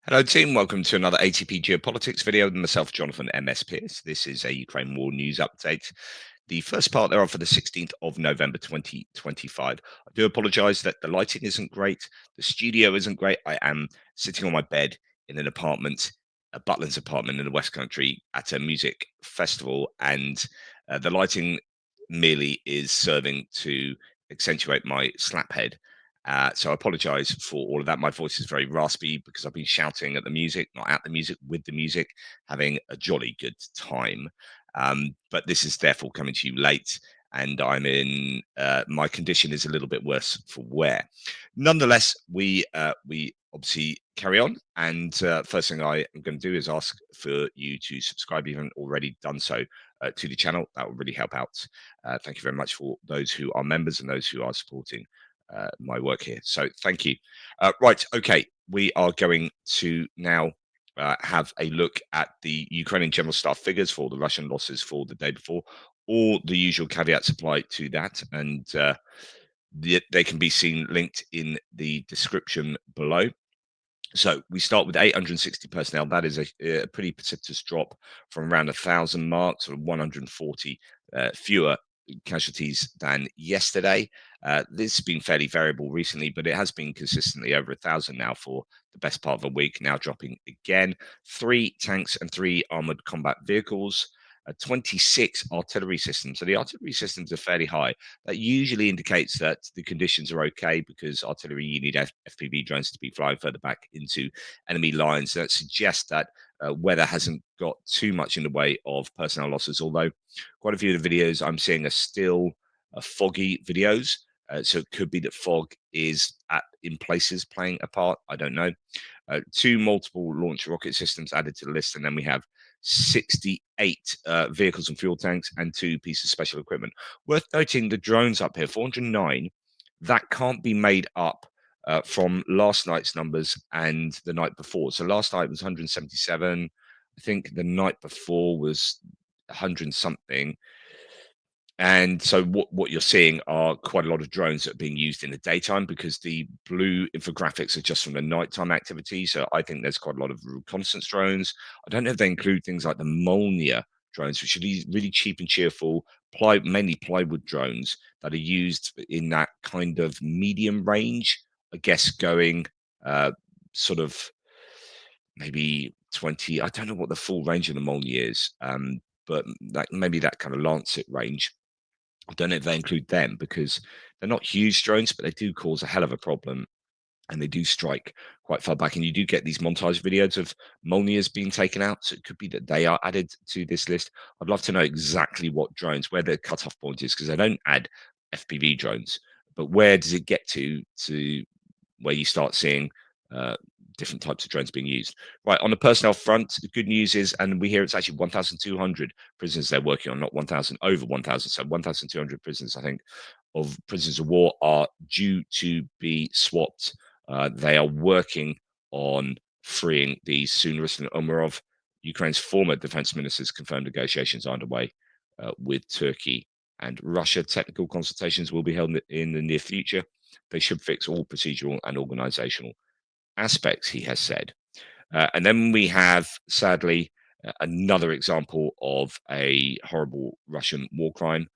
Hello, team. Welcome to another ATP Geopolitics video with myself, Jonathan MS Pierce. This is a Ukraine war news update. The first part thereof for the 16th of November 2025. I do apologize that the lighting isn't great. The studio isn't great. I am sitting on my bed in an apartment, a Butlin's apartment in the West Country at a music festival, and the lighting merely is serving to accentuate my slap head. So I apologize for all of that. My voice is very raspy because I've been shouting at the music, not at the music, with the music, having a jolly good time. But this is therefore coming to you late, and I'm in. My condition is a little bit worse for wear. Nonetheless, we obviously carry on. And first thing I am going to do is ask for you to subscribe, if you haven't already done so, to the channel. That will really help out. Thank you very much for those who are members and those who are supporting my work here. So thank you. Right, okay, we are going to now have a look at the Ukrainian general staff figures for the Russian losses for the day before. All the usual caveats apply to that, and they can be seen linked in the description below. So we start with 860 personnel. That is a pretty precipitous drop from around 1,000 marks, or 140 fewer casualties than yesterday. This has been fairly variable recently, but it has been consistently over 1,000 now for the best part of a week, now dropping again. 3 tanks and 3 armored combat vehicles. 26 artillery systems. So the artillery systems are fairly high. That usually indicates that the conditions are okay, because artillery, you need FPV drones to be flying further back into enemy lines. That suggests that weather hasn't got too much in the way of personnel losses, although quite a few of the videos I'm seeing are still foggy videos. So it could be that fog is in places playing a part. I don't know. 2 multiple launch rocket systems added to the list, and then we have 68 vehicles and fuel tanks and 2 pieces of special equipment. Worth noting the drones up here, 409. That can't be made up from last night's numbers and the night before. So last night was 177. I think the night before was 100 something. And so what you're seeing are quite a lot of drones that are being used in the daytime, because the blue infographics are just from the nighttime activity. So I think there's quite a lot of reconnaissance drones. I don't know if they include things like the Molnia drones, which are these really cheap and cheerful, mainly plywood drones that are used in that kind of medium range, I guess, going sort of maybe 20. I don't know what the full range of the Molnia is, but maybe that kind of Lancet range. I don't know if they include them, because they're not huge drones, but they do cause a hell of a problem, and they do strike quite far back. And you do get these montage videos of Molnias being taken out. So it could be that they are added to this list. I'd love to know exactly what drones, where the cutoff point is, because they don't add FPV drones. But where does it get to where you start seeing uh, different types of drones being used? Right, on the personnel front, the good news is, and we hear it's actually 1,200 prisoners they're working on, not 1,000, over 1,000. So 1,200 prisoners, I think, of prisoners of war are due to be swapped. They are working on freeing these soon. Ruslan Umarov, Ukraine's former defense minister's, confirmed negotiations are underway with Turkey and Russia. Technical consultations will be held in the near future. They should fix all procedural and organizational aspects, he has said. And then we have, sadly, another example of a horrible Russian war crime.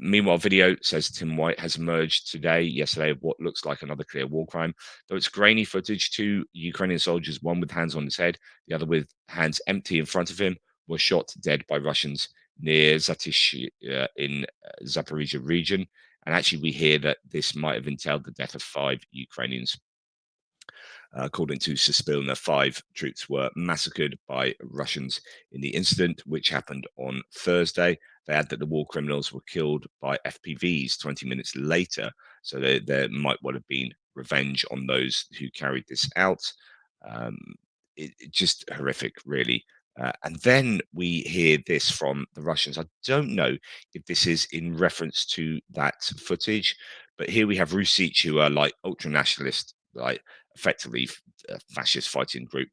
Meanwhile, video, says Tim White, has emerged yesterday, of what looks like another clear war crime. Though it's grainy footage, 2 Ukrainian soldiers, one with hands on his head, the other with hands empty in front of him, were shot dead by Russians near Zaporizhzhia in Zaporizhzhia region. And actually, we hear that this might have entailed the death of 5 Ukrainians. According to Suspilna, 5 troops were massacred by Russians in the incident, which happened on Thursday. They add that the war criminals were killed by FPVs 20 minutes later, so there might well have been revenge on those who carried this out. Um, just horrific, really. And then we hear this from the Russians. I don't know if this is in reference to that footage, but here we have Rusich, who are like ultra nationalist, like effectively a fascist fighting group.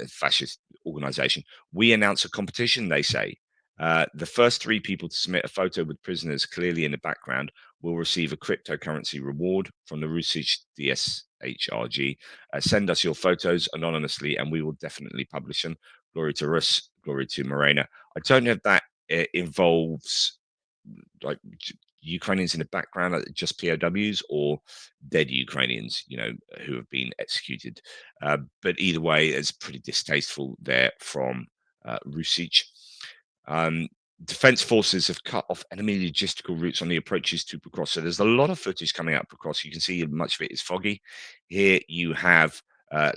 Fascist organization. We announce a competition, they say. The first 3 people to submit a photo with prisoners clearly in the background will receive a cryptocurrency reward from the Rusich DS HRG. Send us your photos anonymously, and we will definitely publish them. Glory to Rus, glory to Morena. I don't know if that involves like Ukrainians in the background, just POWs, or dead Ukrainians, who have been executed. But either way, it's pretty distasteful there from Rusich. Um, Defense forces have cut off enemy logistical routes on the approaches to Pokrovsk. So there's a lot of footage coming out of Pokrovsk. You can see much of it is foggy. Here you have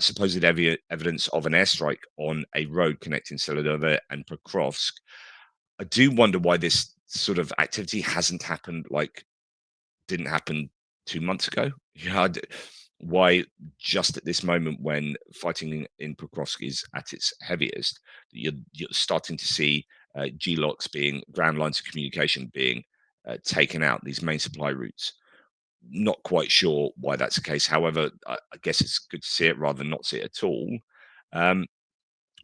supposed evidence of an airstrike on a road connecting Seladova and Pokrovsk. I do wonder why this sort of activity hasn't happened, didn't happen 2 months ago. Why just at this moment when fighting in Pokrovsk is at its heaviest, you're starting to see GLOCs being ground lines of communication being taken out, these main supply routes. Not quite sure why that's the case. However, I guess it's good to see it rather than not see it at all. Um,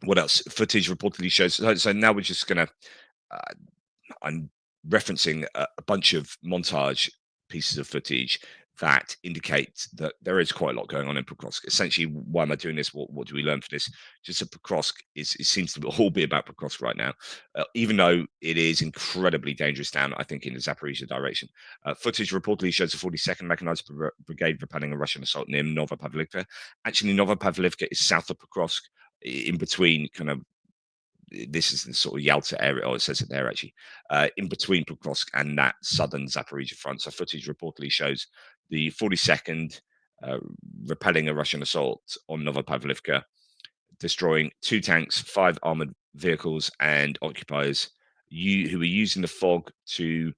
what else? Footage reportedly shows. So now we're just going to uh, I'm referencing a bunch of montage pieces of footage that indicate that there is quite a lot going on in Pokrovsk. Essentially, why am I doing this? What do we learn from this? Just that Pokrovsk it seems to all be about Pokrovsk right now, even though it is incredibly dangerous down, I think, in the Zaporizhzhia direction. Footage reportedly shows the 42nd Mechanized Brigade repelling a Russian assault near Novopavlivka. Actually, Novopavlivka is south of Pokrovsk, in between kind of this is the sort of Yalta area. Oh, it says it there actually, in between Pokrovsk and that southern Zaporizhzhia front. So footage reportedly shows the 42nd repelling a Russian assault on Novopavlivka, destroying 2 tanks, 5 armored vehicles, and occupiers who were using the fog to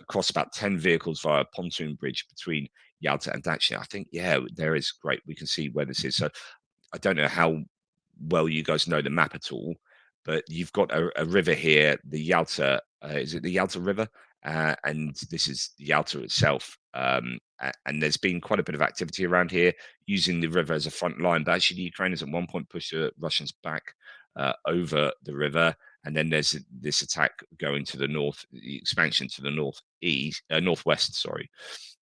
cross about 10 vehicles via a pontoon bridge between Yalta and Dachnia. I think, yeah, there is great. We can see where this is. So I don't know how well you guys know the map at all, but you've got a river here, the Yalta. Is it the Yalta River? And this is the Yalta itself. And there's been quite a bit of activity around here using the river as a front line. But actually, the Ukrainians at one point pushed the Russians back over the river. And then there's this attack going to the north, the expansion to the northwest. Sorry,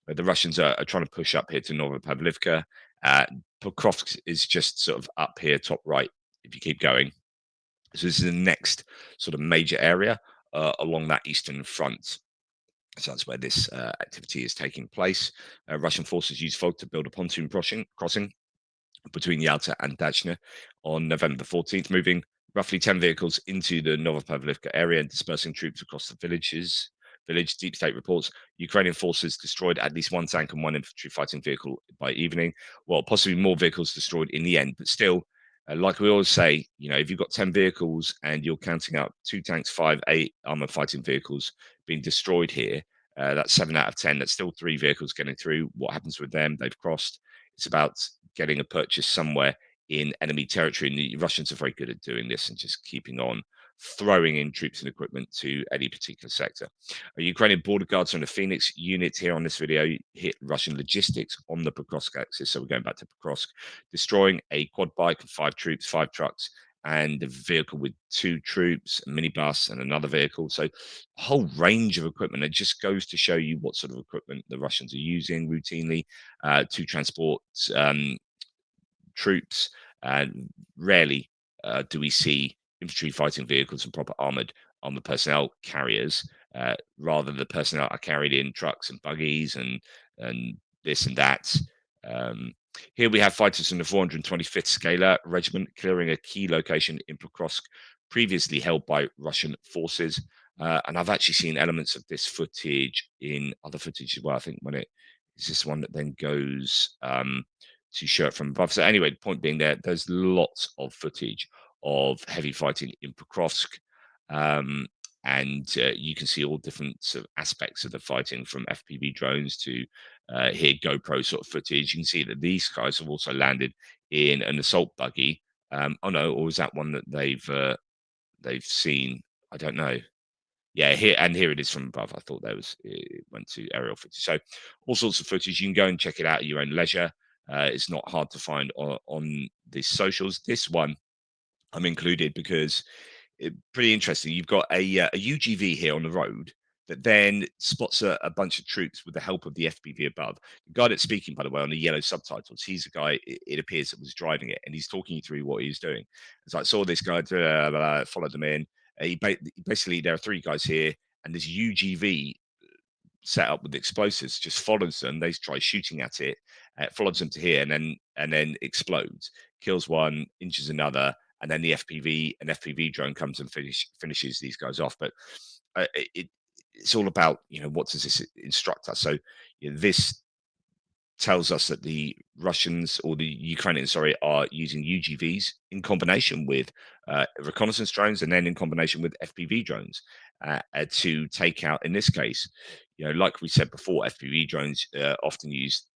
the Russians are trying to push up here to Novopavlivka. Uh, Pokrovsk is just sort of up here, top right, if you keep going. So this is the next sort of major area along that eastern front. So that's where this activity is taking place. Russian forces use fog to build a pontoon crossing between Yalta and Dachnia on November the 14th, moving roughly 10 vehicles into the Novopavlivka area and dispersing troops across the villages. Deep State reports Ukrainian forces destroyed at least 1 tank and 1 infantry fighting vehicle by evening. Well, possibly more vehicles destroyed in the end, but still, like we always say, if you've got 10 vehicles and you're counting up 2 tanks, 5, 8 armored fighting vehicles being destroyed here, that's 7 out of 10. That's still 3 vehicles getting through. What happens with them? They've crossed. It's about getting a purchase somewhere in enemy territory. And the Russians are very good at doing this and just keeping on throwing in troops and equipment to any particular sector. Ukrainian border guards from the Phoenix unit here on this video hit Russian logistics on the Pokrovsk axis. So we're going back to Pokrovsk, destroying a quad bike of 5 troops, 5 trucks, and a vehicle with 2 troops, a minibus, and another vehicle. So a whole range of equipment. It just goes to show you what sort of equipment the Russians are using routinely to transport troops. And rarely do we see infantry fighting vehicles and proper armored personnel carriers. Rather, the personnel are carried in trucks and buggies and this and that. Here we have fighters from the 425th Scalar Regiment clearing a key location in Pokrovsk, previously held by Russian forces. And I've actually seen elements of this footage in other footage as well. I think when it is this one that then goes to show it from above. So anyway, the point being there's lots of footage of heavy fighting in Pokrovsk. And you can see all different sort of aspects of the fighting, from FPV drones to here GoPro sort of footage. You can see that these guys have also landed in an assault buggy. Oh no, or is that one that they've seen? I don't know. Yeah, here it is from above. I thought it went to aerial footage. So all sorts of footage. You can go and check it out at your own leisure. It's not hard to find on the socials. This one I'm included because pretty interesting. You've got a UGV here on the road that then spots a bunch of troops with the help of the FPV above. The guy that's speaking, by the way, on the yellow subtitles, he's the guy, it appears, that was driving it, and he's talking you through what he's doing. It's like, saw this guy, followed them in. Basically, there are three guys here, and this UGV set up with explosives just follows them. They try shooting at it, follows them to here, and then explodes, kills one, injures another, and then an FPV drone comes and finishes these guys off. But it's all about, what does this instruct us? So this tells us that the Russians, or the Ukrainians, sorry, are using UGVs in combination with reconnaissance drones, and then in combination with FPV drones to take out, in this case, like we said before, FPV drones often used,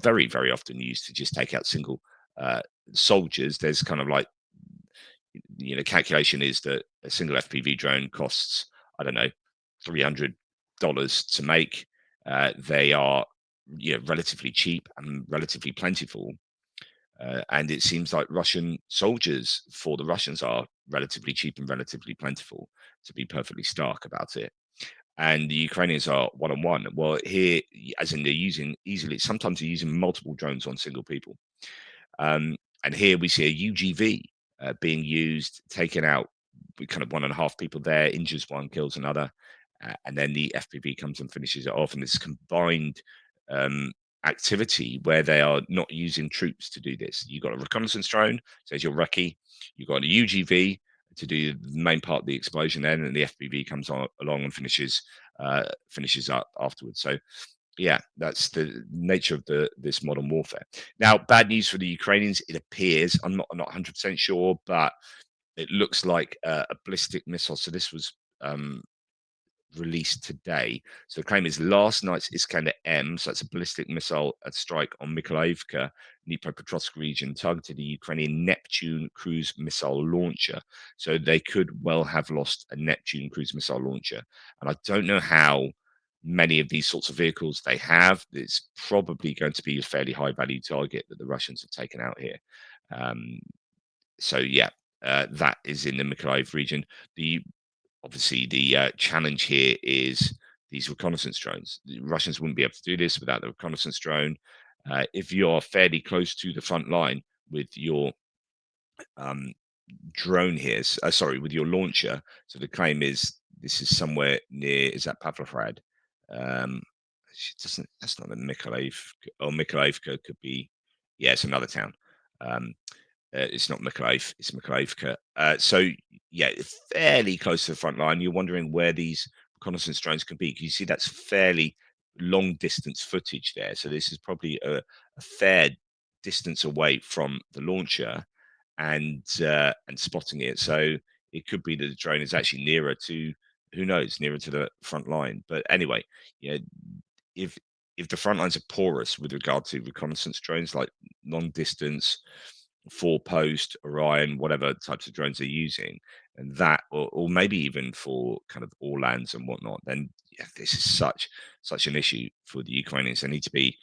very, very often used to just take out single uh, soldiers. There's kind of like, calculation is that a single FPV drone costs, I don't know, $300 to make. They are, relatively cheap and relatively plentiful. And it seems like Russian soldiers, for the Russians, are relatively cheap and relatively plentiful, to be perfectly stark about it. And the Ukrainians are one on one. Well, here, as in, they're using easily, sometimes they're using multiple drones on single people. And here we see a UGV being used, taken out with kind of one and a half people there, injures one, kills another, and then the FPV comes and finishes it off. And this combined um, activity where they are not using troops to do this. You've got a reconnaissance drone, says you're Recce. You've got a UGV to do the main part of the explosion, then, and the FPV comes along and finishes up afterwards. So yeah, that's the nature of this modern warfare. Now, bad news for the Ukrainians. It appears, I'm not 100% sure, but it looks like a ballistic missile. So this was released today. So the claim is last night's Iskander M, so that's a ballistic missile strike on Mykolaiivka, Dnipropetrovsk region, targeted a Ukrainian Neptune cruise missile launcher. So they could well have lost a Neptune cruise missile launcher. And I don't know how many of these sorts of vehicles they have. It's probably going to be a fairly high value target that the Russians have taken out here. Um, so yeah, that is in the Mykolaiv region. The Obviously, the challenge here is these reconnaissance drones. The Russians wouldn't be able to do this without the reconnaissance drone. If you're fairly close to the front line with your um, drone here, sorry, with your launcher, so the claim is this is somewhere near, is that Pavlohrad? Um, doesn't, that's not a Mykolaiv, or Mykolaiivka could be, yeah, it's another town. Um, it's not Mykolaiv, it's Mykolaiivka. So yeah, fairly close to the front line. You're wondering where these reconnaissance drones can be. Because you see that's fairly long distance footage there. So this is probably a fair distance away from the launcher, and spotting it. So it could be that the drone is actually nearer to, who knows, nearer to the front line. But anyway, yeah, if if the front lines are porous with regard to reconnaissance drones, like long distance, four post, Orion, whatever types of drones they're using, and that, or maybe even for kind of all lands and whatnot, then yeah, this is such an issue for the Ukrainians. They need to be,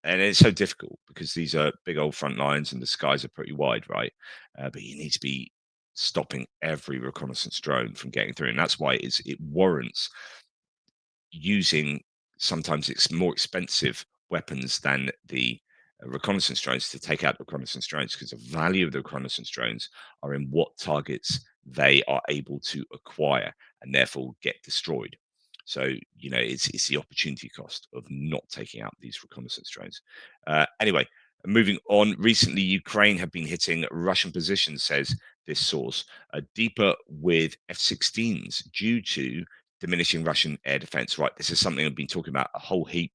and it's so difficult because these are big old front lines and the skies are pretty wide, right? But you need to be stopping every reconnaissance drone from getting through, and that's why it warrants using, sometimes it's more expensive weapons than the reconnaissance drones to take out reconnaissance drones, because the value of the reconnaissance drones are in what targets they are able to acquire and therefore get destroyed. So it's the opportunity cost of not taking out these reconnaissance drones. Anyway, moving on. Recently, Ukraine have been hitting Russian positions, says this source, deeper with F-16s due to diminishing Russian air defense. Right, this is something I've been talking about a whole heap,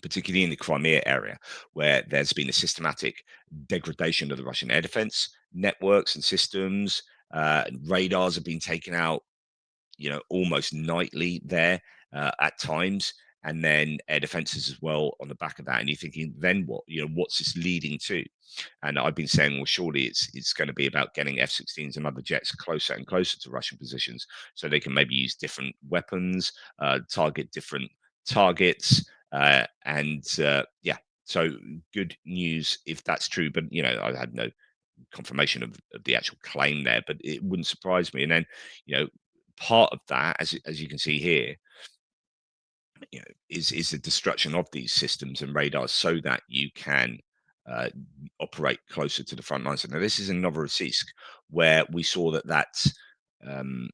particularly in the Crimea area, where there's been a systematic degradation of the Russian air defense networks and systems. Radars have been taken out, almost nightly there at times, and then air defenses as well on the back of that. And you're thinking, then what? What's this leading to? And I've been saying, well, surely it's going to be about getting F-16s and other jets closer and closer to Russian positions, so they can maybe use different weapons, target different targets, and yeah. So good news if that's true, but I had no confirmation of the actual claim there, but it wouldn't surprise me. And then, you know, part of that, as you can see here, is the destruction of these systems and radars so that you can uh, operate closer to the front lines. So now this is in Novorossiysk, where we saw um,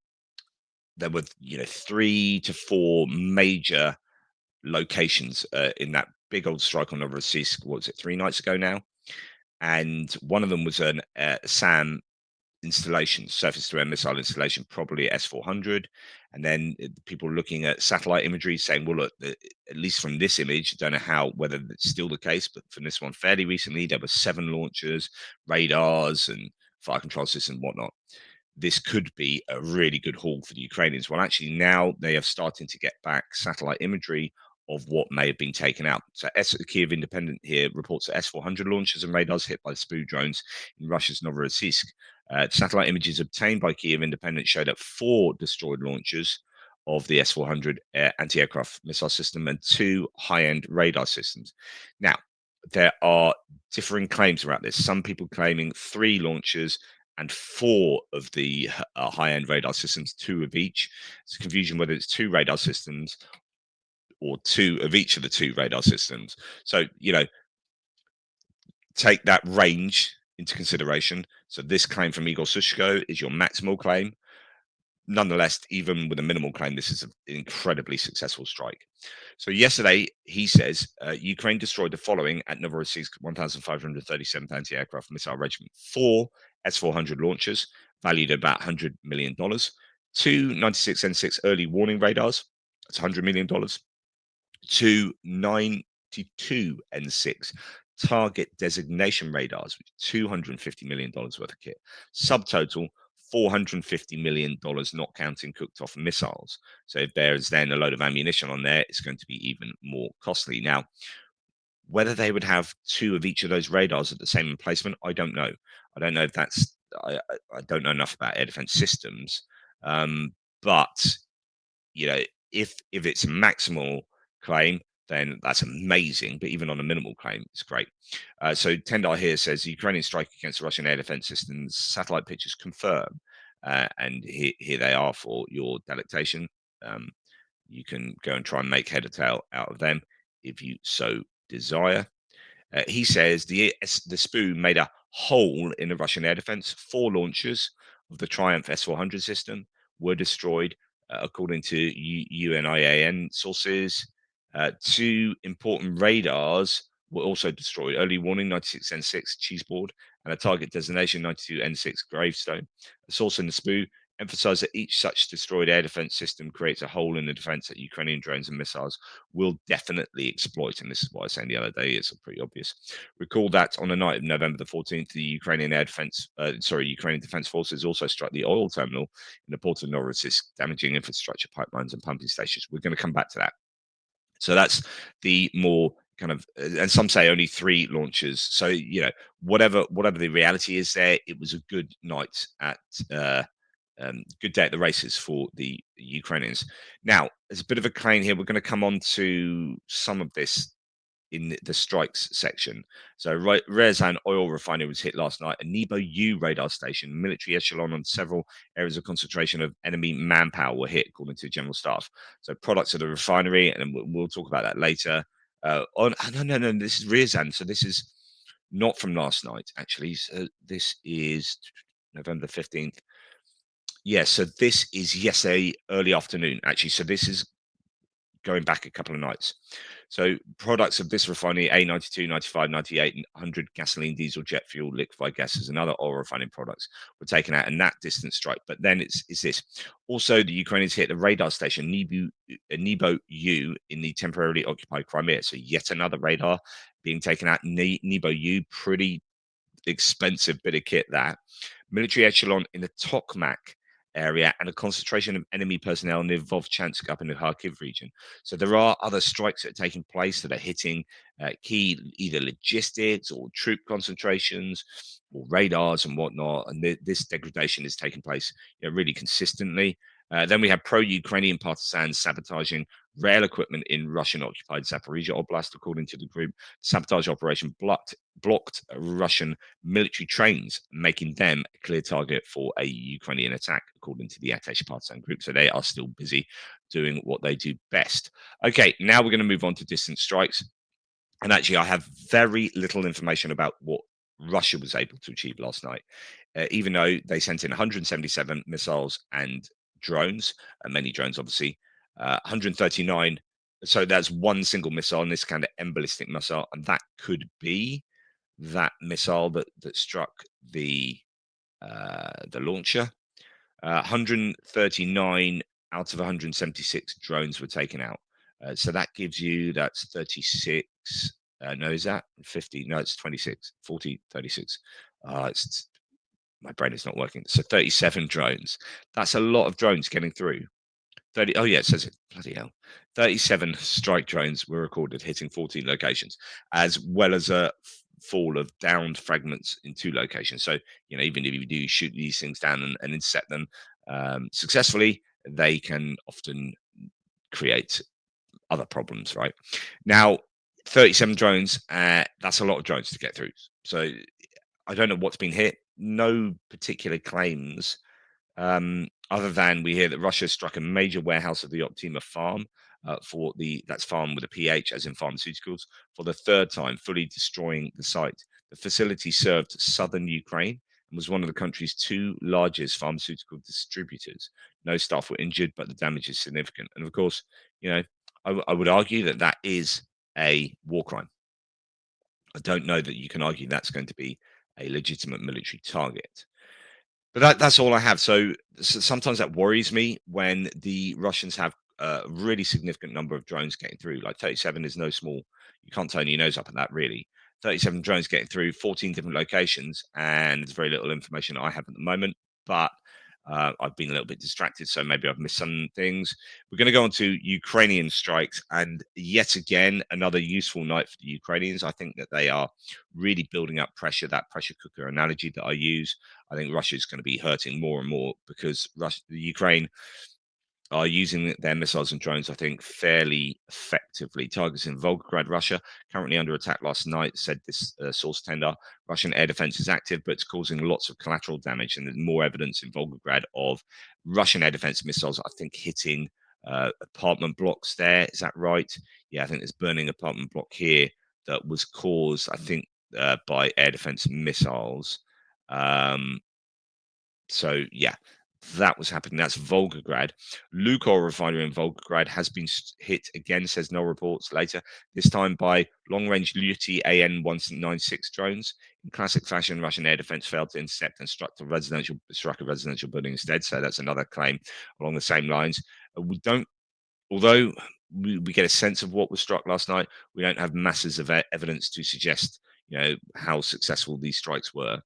there were 3 to 4 major locations in that big old strike on Novorossiysk. What was it, 3 nights ago now? And one of them was an SAM installation, surface to air missile installation, probably S-400. And then people looking at satellite imagery saying, well, look, at least from this image, don't know whether it's still the case, but from this one fairly recently, there were 7 launchers, radars, and fire control system and whatnot. This could be a really good haul for the Ukrainians. Well, actually, now they are starting to get back satellite imagery of what may have been taken out. So, Kiev Independent here reports that S-400 launchers and radars hit by the SPU drones in Russia's Novorossiysk. Satellite images obtained by Kiev Independent show that 4 destroyed launchers of the S-400 anti-aircraft missile system and 2 high-end radar systems. Now, there are differing claims about this. Some people claiming 3 launchers and 4 of the high-end radar systems, 2 of each. It's confusion whether it's 2 radar systems or 2 of each of the 2 radar systems. So, take that range into consideration. So this claim from Igor Sushko is your maximal claim. Nonetheless, even with a minimal claim, this is an incredibly successful strike. So yesterday, he says Ukraine destroyed the following at Novorossiysk 1,537th anti-aircraft missile regiment: 4 S-400 launchers valued at about $100 million, 2 96N6 early warning radars, that's $100 million, 2 92 N6 target designation radars, with $250 million worth of kit. Subtotal $450 million, not counting cooked off missiles. So if there's then a load of ammunition on there, it's going to be even more costly. Now, whether they would have 2 of each of those radars at the same emplacement, I don't know. I don't know if that's, I don't know enough about air defense systems. But you know, if it's a maximal claim, then that's amazing. But even on a minimal claim, it's great. So Tendar here says the Ukrainian strike against the Russian air defense systems satellite pictures confirm, and here they are for your delectation. Um, you can go and try and make head or tail out of them if you so desire. He says the SPU made a hole in the Russian air defense. 4 launchers of the Triumph S-400 system were destroyed, according to UNIAN sources. 2 important radars were also destroyed: early warning 96N6 cheeseboard and a target designation 92N6 gravestone. A source in the SPU emphasized that each such destroyed air defense system creates a hole in the defense that Ukrainian drones and missiles will definitely exploit. And this is what I was saying the other day, it's pretty obvious. Recall that on the night of November the 14th, the Ukrainian Defense Forces also struck the oil terminal in the port of Novorossiysk, damaging infrastructure, pipelines, and pumping stations. We're going to come back to that. So that's the more kind of, and some say only 3 launches. So whatever the reality is, there, it was a good night at. Good day at the races for the Ukrainians. Now, there's a bit of a claim here. We're going to come on to some of this in the strikes section. So, Ryazan oil refinery was hit last night. A Nebo U radar station, military echelon, on several areas of concentration of enemy manpower were hit, according to General Staff. So, products of the refinery, and we'll talk about that later. No, this is Ryazan. So, this is not from last night, actually. So, this is November 15th. Yeah, so this is yesterday early afternoon, actually. So this is going back a couple of nights. So products of this refinery, A92, 95, 98, and 100 gasoline, diesel, jet fuel, liquefied gases, and other oil refining products were taken out in that distance strike. But then it's this. Also, the Ukrainians hit the radar station Nebo U in the temporarily occupied Crimea. So yet another radar being taken out. Nebo U, pretty expensive bit of kit, that. Military echelon in the Tokmak area, and a concentration of enemy personnel near Vovchansk up in the Kharkiv region. So there are other strikes that are taking place that are hitting key either logistics or troop concentrations or radars and whatnot. And this degradation is taking place really consistently. Then we had pro-Ukrainian partisans sabotaging rail equipment in Russian-occupied Zaporizhzhia Oblast, according to the group. The sabotage operation blocked Russian military trains, making them a clear target for a Ukrainian attack, according to the Atesh partisan group. So they are still busy doing what they do best. Okay, now we're going to move on to distant strikes. And actually, I have very little information about what Russia was able to achieve last night, even though they sent in 177 missiles and drones, many drones, obviously, 139. So that's one single missile, and this kind of emballistic missile, and that could be that missile that struck the launcher. 139 out of 176 drones were taken out. So that gives you, that's 36. No, is that 50? No, it's 26, 40, 36. It's my brain is not working. So 37 drones. That's a lot of drones getting through. 30. Oh yeah, it says it. Bloody hell. 37 strike drones were recorded hitting 14 locations, as well as a fall of downed fragments in 2 locations. So, even if you do shoot these things down and intercept them successfully, they can often create other problems, right? Now, 37 drones, that's a lot of drones to get through. So I don't know what's been hit. No particular claims, other than we hear that Russia struck a major warehouse of the Optima farm, that's farm with a PH, as in pharmaceuticals, for the third time, fully destroying the site. The facility served southern Ukraine and was one of the country's 2 largest pharmaceutical distributors. No staff were injured, but the damage is significant. And of course, you know, I would argue that that is a war crime. I don't know that you can argue that's going to be a legitimate military target. But that's all I have. So sometimes that worries me when the Russians have a really significant number of drones getting through. Like 37 is no small. You can't turn your nose up at that, really. 37 drones getting through 14 different locations, and there's very little information I have at the moment. But I've been a little bit distracted, so maybe I've missed some things. We're going to go on to Ukrainian strikes, and yet again, another useful night for the Ukrainians. I think that they are really building up pressure. That pressure cooker analogy that I use, I think Russia is going to be hurting more and more because the Ukraine are using their missiles and drones, I think, fairly effectively. Targets in Volgograd, Russia, currently under attack last night, said this source tender. Russian air defense is active, but it's causing lots of collateral damage. And there's more evidence in Volgograd of Russian air defense missiles, I think, hitting apartment blocks there. Is that right? Yeah, I think there's burning apartment block here that was caused, I think, by air defense missiles. Um, so yeah, that was happening. That's Volgograd. Lukoil refinery in Volgograd has been hit again, says no reports later, this time by long-range Lyuty AN-196 drones. In classic fashion, Russian air defense failed to intercept and struck a residential building instead. So that's another claim along the same lines. We don't, although we get a sense of what was struck last night, we don't have masses of evidence to suggest, how successful these strikes were.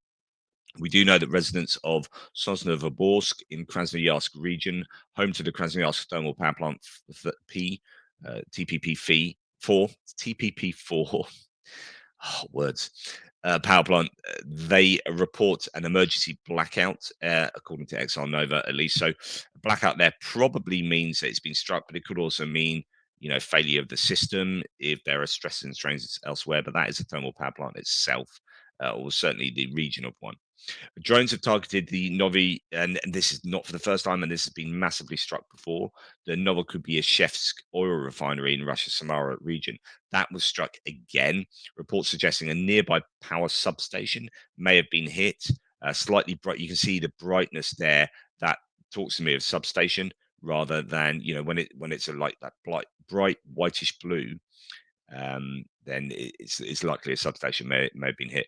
We do know that residents of Sosnovoborsk in Krasnoyarsk region, home to the Krasnoyarsk thermal power plant P, TPP4, TPP4, words, power plant, they report an emergency blackout, according to XR Nova, at least. So, blackout there probably means that it's been struck, but it could also mean, failure of the system if there are stresses and strains elsewhere. But that is a thermal power plant itself, or certainly the region of one. Drones have targeted the Novi, and this is not for the first time, and this has been massively struck before. The Novorossiysk oil refinery in Russia's Samara region that was struck again. Reports suggesting a nearby power substation may have been hit. Slightly bright, you can see the brightness there. That talks to me of substation rather than when it's like that bright whitish blue. Then it's likely a substation may have been hit.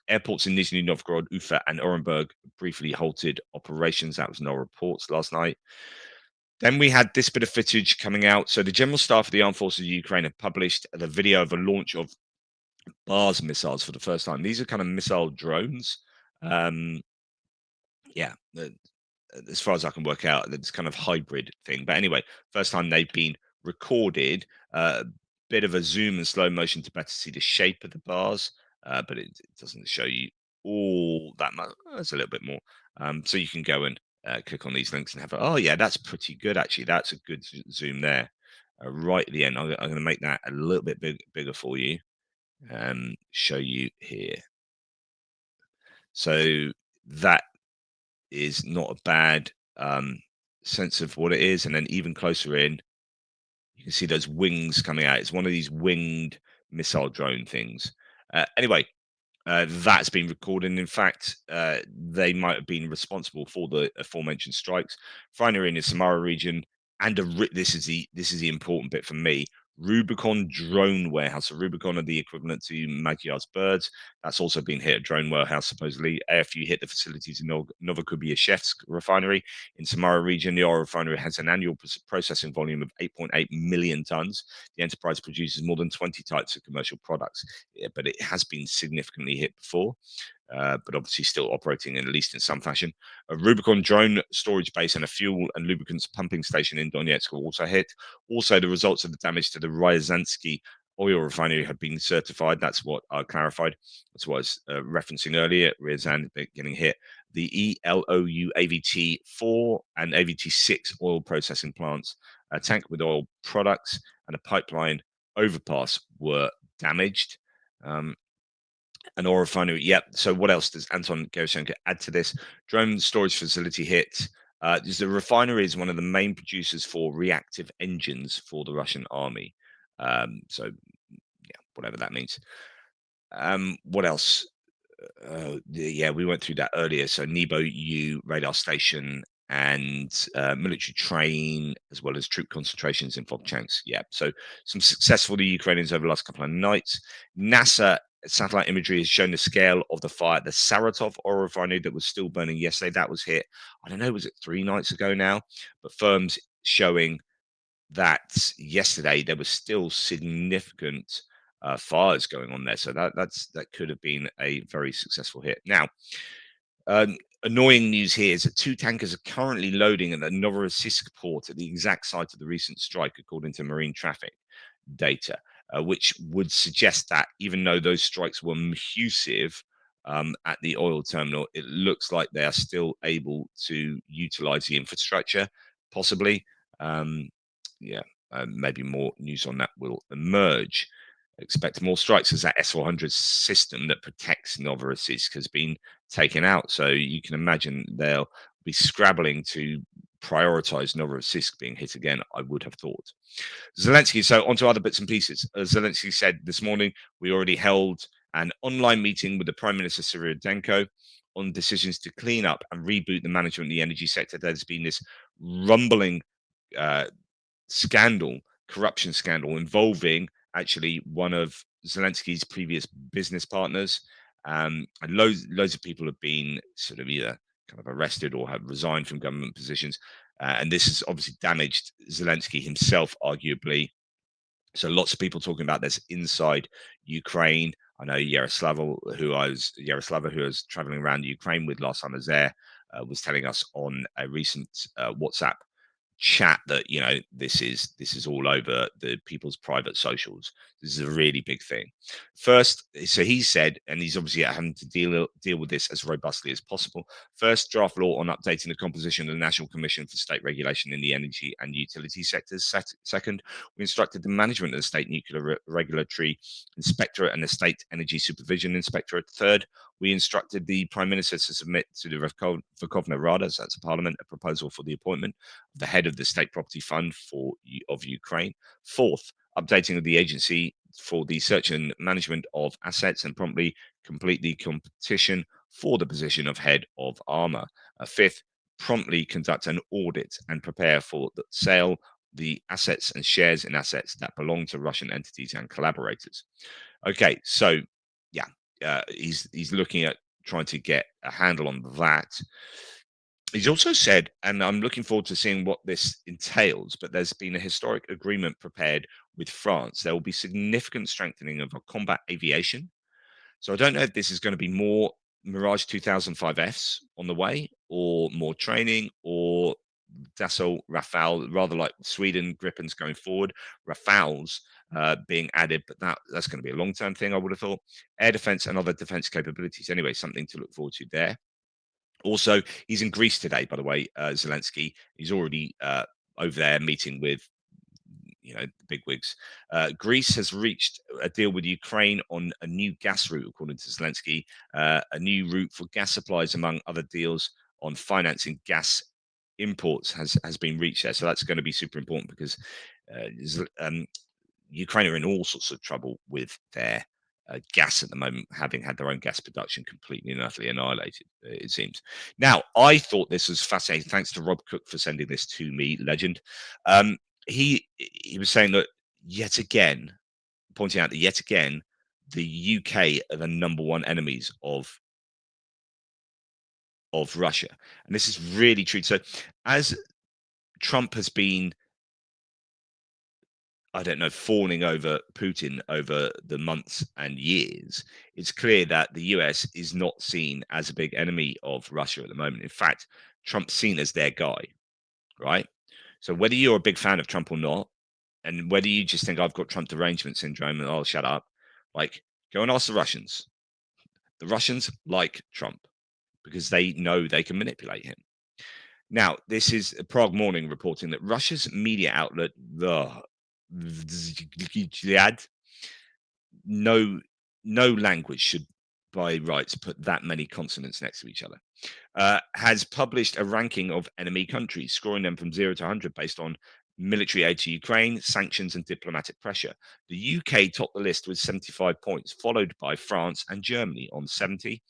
Airports in Nizhny Novgorod, Ufa, and Orenburg briefly halted operations. That was no reports last night. Then we had this bit of footage coming out. So the General Staff of the Armed Forces of Ukraine have published the video of a launch of BARS missiles for the first time. These are kind of missile drones. Um, yeah, as far as I can work out, it's kind of hybrid thing. But anyway, first time they've been recorded. Bit of a zoom and slow motion to better see the shape of the bars, but it doesn't show you all that much. There's a little bit more, so you can go and click on these links and have a, oh yeah, that's pretty good actually. That's a good zoom there. Right at the end, I'm going to make that a little bit bigger for you and show you here. So that is not a bad sense of what it is. And then even closer in, you can see those wings coming out. It's one of these winged missile drone things. Anyway, that's been recorded. And in fact, they might have been responsible for the aforementioned strikes. Refinery in the Samara region, and this is the important bit for me. Rubicon drone warehouse. So Rubicon are the equivalent to Magyar's birds. That's also been hit. A drone warehouse supposedly. AFU hit the facilities in Novorossiysk refinery in Samara region. The oil refinery has an annual processing volume of 8.8 million tons. The enterprise produces more than 20 types of commercial products, but it has been significantly hit before. But obviously still operating at least in some fashion. A Rubicon drone storage base and a fuel and lubricants pumping station in Donetsk were also hit. Also, the results of the damage to the Ryazanski oil refinery have been certified. That's what I clarified. That's what I was referencing earlier. Ryazan getting hit. The ELOU AVT4 and AVT6 oil processing plants, a tank with oil products, and a pipeline overpass were damaged. An oil refinery. Yep. So what else does Anton Gerashenko add to this? Drone storage facility hit. The refinery is one of the main producers for reactive engines for the Russian army. So yeah, whatever that means. What else? Yeah, we went through that earlier. So Nebo U radar station and military train, as well as troop concentrations in Vovchansk. Yeah, so some success for the Ukrainians over the last couple of nights. NASA satellite imagery has shown the scale of the fire at the Saratov oil refinery that was still burning yesterday. That was hit, I don't know, was it 3 nights ago now? But firms showing that yesterday there was still significant fires going on there. So that could have been a very successful hit. Now, annoying news here is that 2 tankers are currently loading at the Novorossiysk port at the exact site of the recent strike, according to marine traffic data, which would suggest that even though those strikes were massive at the oil terminal, it looks like they are still able to utilize the infrastructure, possibly. Um, yeah, maybe more news on that will emerge. Expect more strikes as that S-400 system that protects Novorossiysk has been taken out. So you can imagine they'll be scrabbling to prioritize Novorossiysk being hit again, I would have thought. Zelensky, so on to other bits and pieces. As Zelensky said this morning, we already held an online meeting with the Prime Minister Syridenko on decisions to clean up and reboot the management of the energy sector. There's been this rumbling uh, scandal, corruption scandal involving actually one of Zelensky's previous business partners. And loads of people have been sort of either kind of arrested or have resigned from government positions. And this has obviously damaged Zelensky himself, arguably. So lots of people talking about this inside Ukraine. I know Yaroslava, who I was traveling around Ukraine with last time I was there, was telling us on a recent WhatsApp chat that this is all over the people's private socials. This is a really big thing. First, so he said, and he's obviously having to deal with this as robustly as possible. First, draft law on updating the composition of the National Commission for State Regulation in the energy and utility sectors. Second, we instructed the management of the State Nuclear Regulatory Inspectorate and the State Energy Supervision Inspectorate. Third, we instructed the Prime Minister to submit to the Verkhovna Rada, so that's a parliament, a proposal for the appointment of the head of the State Property Fund of Ukraine. Fourth, updating of the agency for the search and management of assets and promptly complete the competition for the position of head of armor. Fifth, promptly conduct an audit and prepare for the sale the assets and shares in assets that belong to Russian entities and collaborators. Okay, so yeah, he's looking at trying to get a handle on that. He's also said, and I'm looking forward to seeing what this entails, but there's been a historic agreement prepared with France. There will be significant strengthening of our combat aviation. So I don't know if this is going to be more Mirage 2005Fs on the way, or more training, or Dassault Rafale, rather like Sweden Gripens going forward, Rafales being added, but that's going to be a long-term thing, I would have thought. Air defense and other defense capabilities. Anyway, something to look forward to there. Also, he's in Greece today, by the way, Zelensky. He's already over there meeting with the bigwigs. Greece has reached a deal with Ukraine on a new gas route, according to Zelensky, a new route for gas supplies, among other deals on financing gas imports has been reached there. So that's going to be super important because Ukraine are in all sorts of trouble with their gas at the moment, having had their own gas production completely and utterly annihilated, it seems. Now, I thought this was fascinating. Thanks to Rob Cook for sending this to me, legend. He was saying that yet again, pointing out that yet again, the UK are the number one enemies of Russia, and this is really true. So, as Trump has been, I don't know, fawning over Putin over the months and years, it's clear that the US is not seen as a big enemy of Russia at the moment. In fact, Trump's seen as their guy, right? So whether you're a big fan of Trump or not, and whether you just think I've got Trump derangement syndrome and I'll shut up, like go and ask the Russians. The Russians like Trump because they know they can manipulate him. Now, this is Prague Morning reporting that Russia's media outlet, the no no language should by rights put that many consonants next to each other, has published a ranking of enemy countries, scoring them from 0 to 100 based on military aid to Ukraine, sanctions, and diplomatic pressure. The UK topped the list with 75 points, followed by France and Germany on 70,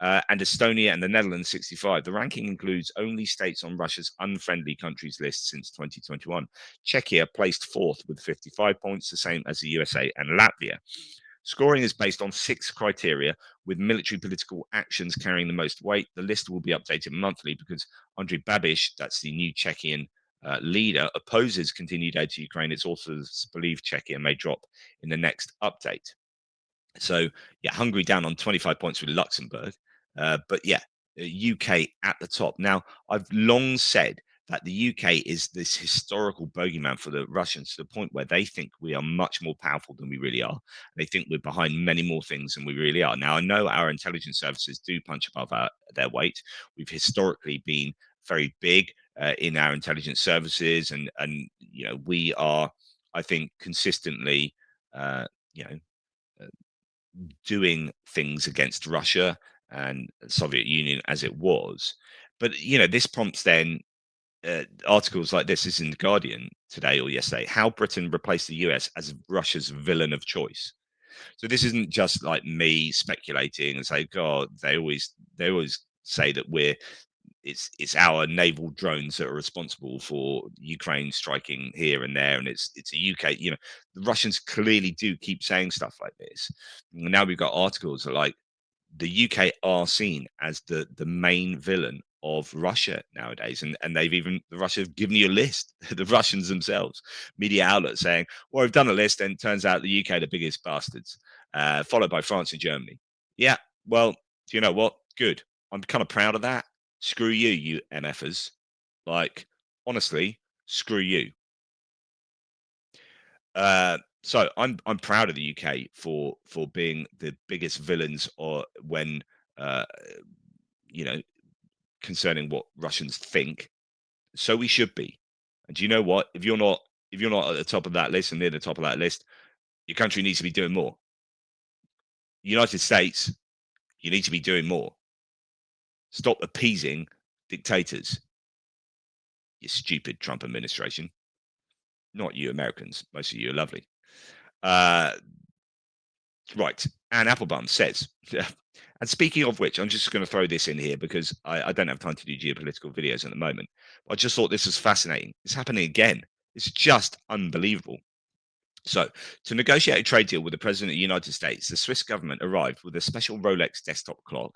and Estonia and the Netherlands 65. The ranking includes only states on Russia's unfriendly countries list since 2021. Czechia placed fourth with 55 points, the same as the USA and Latvia. Scoring is based on 6 criteria, with military political actions carrying the most weight. The list will be updated monthly because Andrej Babiš, that's the new Czechian leader, opposes continued aid to Ukraine. Its authors believe Czechia may drop in the next update. So, yeah, Hungary down on 25 points with Luxembourg. But yeah, UK at the top. Now, I've long said that the UK is this historical bogeyman for the Russians to the point where they think we are much more powerful than we really are. They think we're behind many more things than we really are. Now, I know our intelligence services do punch above their weight. We've historically been very big in our intelligence services, and we are, I think, consistently, you know, uh, doing things against Russia and the Soviet Union as it was. But this prompts then articles like this is in the Guardian today or yesterday. How Britain replaced the US as Russia's villain of choice. So this isn't just like me speculating and say, God, they always say that it's our naval drones that are responsible for Ukraine striking here and there, and it's a UK. The Russians clearly do keep saying stuff like this. Now we've got articles that like the UK are seen as the main villain of Russia nowadays, and the Russia have given you a list. The Russians themselves, media outlets saying, "Well, we've done a list, and it turns out the UK are the biggest bastards, followed by France and Germany." Yeah, well, do you know what? Good. I'm kind of proud of that. Screw you, you MFers. Like, honestly, screw you. So I'm proud of the UK for being the biggest villains, or when uh, you know concerning what Russians think. So we should be. And do you know what? If you're not at the top of that list and near the top of that list, your country needs to be doing more. United States, you need to be doing more. Stop appeasing dictators. You stupid Trump administration. Not you Americans. Most of you are lovely. Uh, Right. Anne Applebaum says, and speaking of which, I'm just going to throw this in here because I don't have time to do geopolitical videos at the moment. I just thought this was fascinating. It's happening again. It's just unbelievable. So, to negotiate a trade deal with the President of the United States, the Swiss government arrived with a special Rolex desktop clock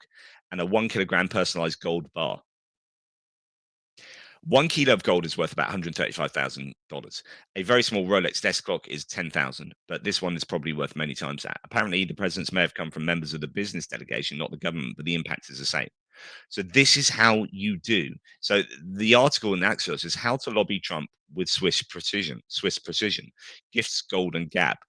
and a 1 kilogram personalized gold bar. 1 kilo of gold is worth about $135,000. A very small Rolex desk clock is 10,000, but this one is probably worth many times that. Apparently, the presidents may have come from members of the business delegation, not the government, but the impact is the same. So this is how you do. So the article in Axios is how to lobby Trump with Swiss precision. Swiss precision gifts gold and Gap.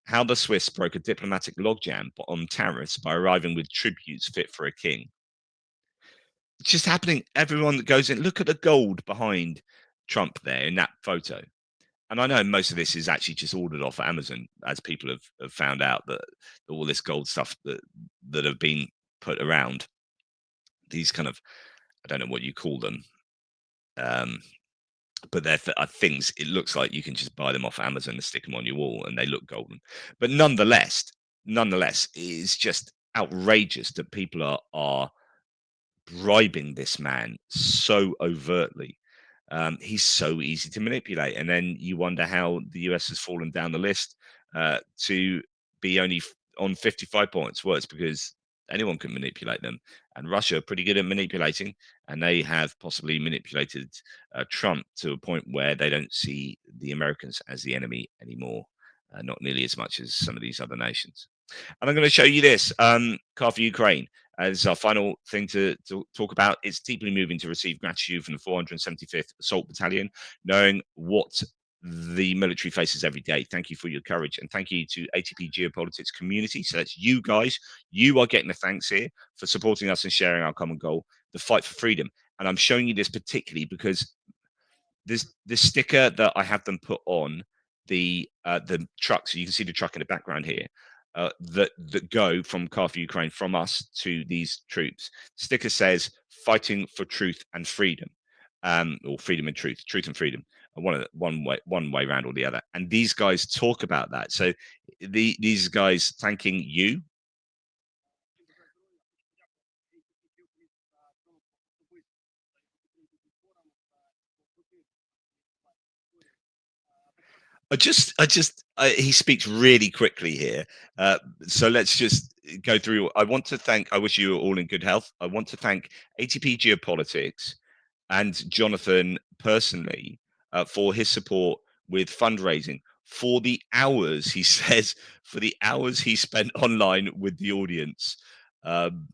How the Swiss broke a diplomatic logjam on tariffs by arriving with tributes fit for a king. It's just happening. Everyone that goes in, look at the gold behind Trump there in that photo. And I know most of this is actually just ordered off Amazon, as people have found out that all this gold stuff that have been put around these kind of, I don't know what you call them, um, but are things. It looks like you can just buy them off Amazon and stick them on your wall, and they look golden. But nonetheless, it's just outrageous that people are bribing this man so overtly. He's so easy to manipulate, and then you wonder how the US has fallen down the list to be only on 55 points. Well, it's because anyone can manipulate them, and Russia are pretty good at manipulating, and they have possibly manipulated Trump to a point where they don't see the Americans as the enemy anymore, not nearly as much as some of these other nations. And I'm going to show you this car for Ukraine as our final thing to talk about. It's deeply moving to receive gratitude from the 475th Assault Battalion, knowing what the military faces every day. Thank you for your courage, and thank you to ATP Geopolitics community. So that's you guys. You are getting the thanks here for supporting us and sharing our common goal, the fight for freedom. And I'm showing you this particularly because this sticker that I have them put on the truck, so you can see the truck in the background here, that go from Car for Ukraine from us to these troops. Sticker says "Fighting for Truth and Freedom," or "Freedom and Truth," "Truth and Freedom." One way around or the other. And these guys talk about that. So these guys thanking you. He speaks really quickly here. Uh, so let's just go through. I wish you were all in good health. I want to thank ATP Geopolitics and Jonathan personally for his support with fundraising, for the hours he says, for the hours he spent online with the audience. Um,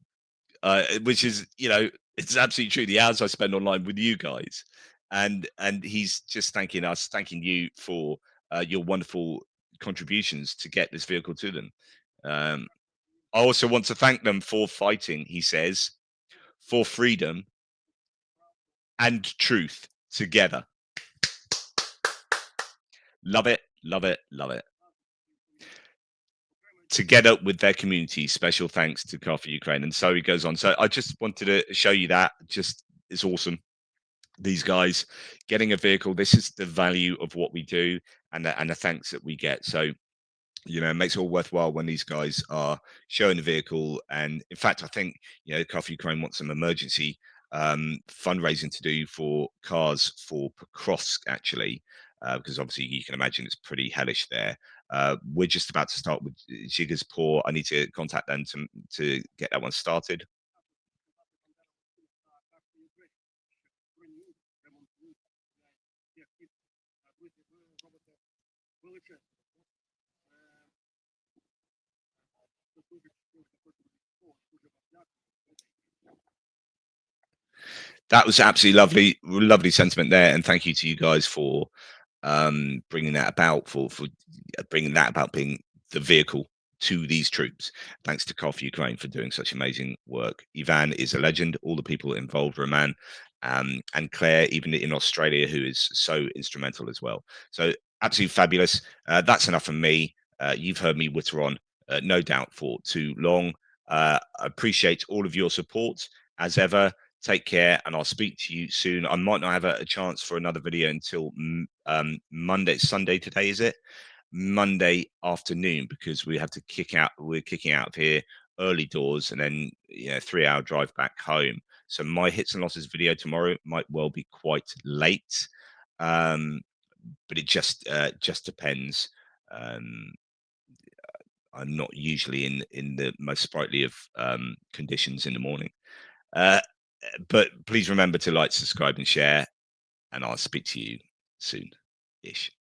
which is, it's absolutely true. The hours I spend online with you guys, and he's just thanking us, thanking you for your wonderful contributions to get this vehicle to them. Um, I also want to thank them for fighting. He says for freedom and truth together. Love it, love it, love it. Together with their community. Special thanks to Car for Ukraine. And so he goes on. So I just wanted to show you that. Just it's awesome. These guys getting a vehicle. This is the value of what we do, and the thanks that we get. So it makes it all worthwhile when these guys are showing the vehicle. And in fact, I think Car for Ukraine wants some emergency fundraising to do for cars for Pokrovsk, actually, because obviously you can imagine it's pretty hellish there. We're just about to start with Jiga's Poor. I need to contact them to get that one started. That was absolutely lovely, lovely sentiment there, and thank you to you guys for bringing that about, for bringing that about, being the vehicle to these troops. Thanks to Car for Ukraine for doing such amazing work. Ivan is a legend. All the people involved, Roman, and Claire, even in Australia, who is so instrumental as well. So absolutely fabulous. That's enough from me. You've heard me witter on, no doubt, for too long. I appreciate all of your support as ever. Take care, and I'll speak to you soon. I might not have a chance for another video until Monday. Sunday today, is it? Monday afternoon, because we have to kick out. We're kicking out of here early doors, and then 3 hour drive back home. So my hits and losses video tomorrow might well be quite late, um, but it just depends. Um, I'm not usually in the most sprightly of conditions in the morning. Uh, but please remember to like, subscribe, and share, and I'll speak to you soon ish.